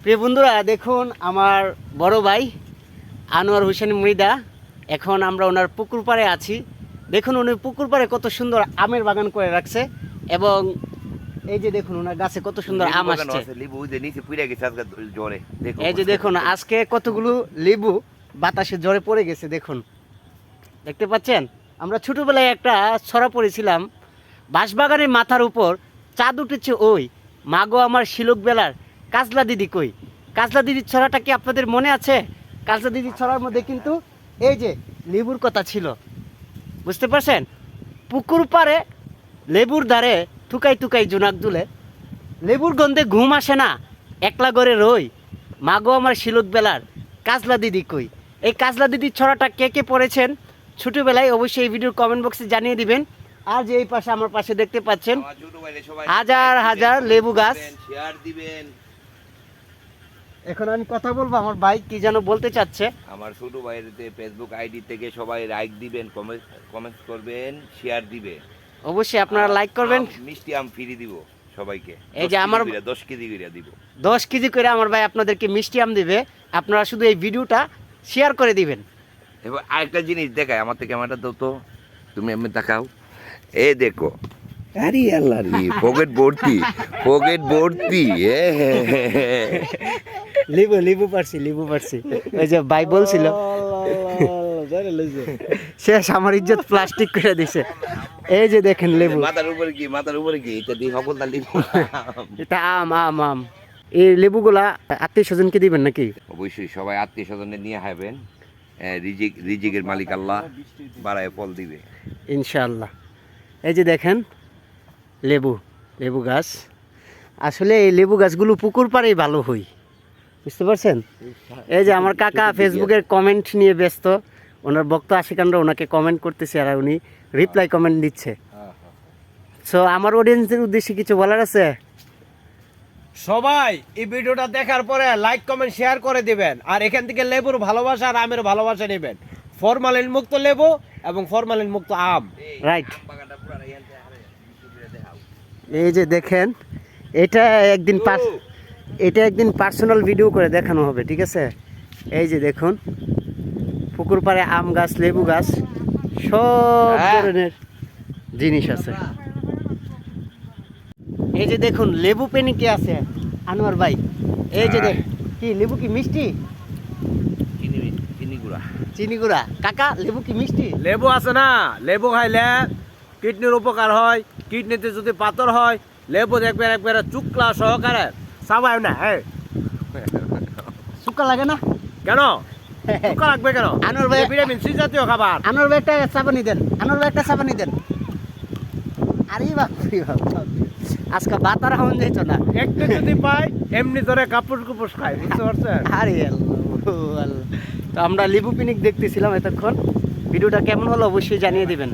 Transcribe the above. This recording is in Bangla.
প্রিয় বন্ধুরা, দেখুন আমার বড় ভাই আনোয়ার হোসেন মৃদা। এখন আমরা ওনার পুকুর পাড়ে আছি। দেখুন উনি পুকুর পাড়ে কত সুন্দর আমের বাগান করে রাখছে, এবং এই যে দেখুন ওনার গাছে কত সুন্দর আম আসছে। এই যে দেখুন আজকে কতগুলো লেবু বাতাসে ঝরে পড়ে গেছে। দেখুন, দেখতে পাচ্ছেন? আমরা ছোটবেলায় একটা ছড়া পড়েছিলাম, বাঁশবাগানের মাথার উপর চাঁদ উঠেছে ওই, মাগো আমার শিলুক বেলার কাজলা দিদি কই। কাজলা দিদির ছড়াটা কি আপনাদের মনে আছে? কাজলা দিদির ছড়ার মধ্যে কিন্তু এই যে লেবুর কথা ছিল, বুঝতে পারছেন? পুকুর পাড়ে লেবুর ধারে থুকাই থুকাই জোনাক দুলে, লেবুর গন্ধে ঘুম আসে না, একলা করে রই, মাগো আমার শিলুক বেলার কাজলা দিদি কই। এই কাজলা দিদির ছড়াটা কে কে পড়েছেন ছোটবেলায় অবশ্যই এই ভিডিওর কমেন্ট বক্সে জানিয়ে দিবেন। আর যে এই পাশে আমার পাশে দেখতে পাচ্ছেন হাজার হাজার লেবু গাছ। এখন আমি কথা বলবো, আমার ভাই কি যেন বলতে চাচ্ছে। আমার ছোট ভাইয়ের ফেসবুক আইডি থেকে সবাই লাইক দিবেন, কমেন্ট করবেন, শেয়ার দিবেন। অবশ্যই আপনারা লাইক করবেন। মিষ্টি আম ফ্রি দিব সবাইকে। এই যে আমার 10 কেজি করে দিব, 10 কেজি করে আমার ভাই আপনাদেরকে মিষ্টি আম দিবে। আপনারা শুধু এই ভিডিওটা শেয়ার করে দিবেন। এবার আরেকটা জিনিস দেখায়, আমার থেকে ক্যামেরাটা দাও তো, তুমি এমনি দেখাও। এই দেখো, আরে আল্লাহ রে, পকেট ভর্তি, পকেট ভর্তি। লিবু পারছি। ওই যে ভাই বলছিল শেষ, আমার ইজ্জত প্লাস্টিক করে দিছে। এই যে দেখেন লেবু, মাথার উপরে কি এটা দিয়ে সকল দাল দিব। এটা আম। এই লেবুগুলা আত্মীয় স্বজনকে দিবেন নাকি? অবশ্যই সবাই আত্মীয় স্বজনের নিয়ে খাবেন। রিজিকের মালিক আল্লাহ বাড়ায় ফল দিবে ইনশাআল্লাহ। এই যে দেখেন লেবু গাছ। আসলে এই লেবু গাছগুলো পুকুর পাড়েই ভালো হই, বুঝতে পারছেন? এই যে আমার কাকা ফেসবুকের কমেন্ট নিয়ে ব্যস্ত, ওনার ভক্ত আশিকানরা ওনাকে কমেন্ট করতেছে আর উনি রিপ্লাই কমেন্ট দিচ্ছে। সো আমার অডিয়েন্সের উদ্দেশ্যে কিছু বলার আছে? সবাই এই ভিডিওটা দেখার পরে লাইক কমেন্ট শেয়ার করে দিবেন, আর এখান থেকে লেবুর ভালোবাসা আর আমের ভালোবাসা নেবেন। ফরমালিন মুক্ত লেবু এবং ফরমালিন মুক্ত আম। রাইট। এই যে দেখেন, এটা একদিন পার্সোনাল ভিডিও করে দেখানো হবে, ঠিক আছে? এই যে দেখুন পুকুর পাড়ে আম গাছ, লেবু গাছ, সব ধরনের জিনিস আছে। এই যে দেখুন লেবু পেনি কি আছে আনোয়ার ভাই। এই যে কি লেবু কি মিষ্টি? চিনি গুড়া। কাকা লেবু কি মিষ্টি? লেবু আছে না, লেবু খাইলে কিডনির উপকার হয়। কিডনিতে যদি পাথর হয়, লেবু একবারে চুকলা সহকারে চাবায় না। শুকা লাগে না কেন চুকা লাগবে কেন? আনোয়ার ভাই ভিটামিন সি জাতীয় খাবার। আনোয়ার ভাই একটা চাপানি দেন, আরে বাপ আজকে বাতার হন যেত না। একটু যদি পাই এমনি ধরে কাপুস খাই, বুঝতে পারছেন? আরে আল্লাহ। তো আমরা লেবু পিনিক দেখতেছিলাম এতক্ষণ। ভিডিওটা কেমন হলো অবশ্যই জানিয়ে দিবেন।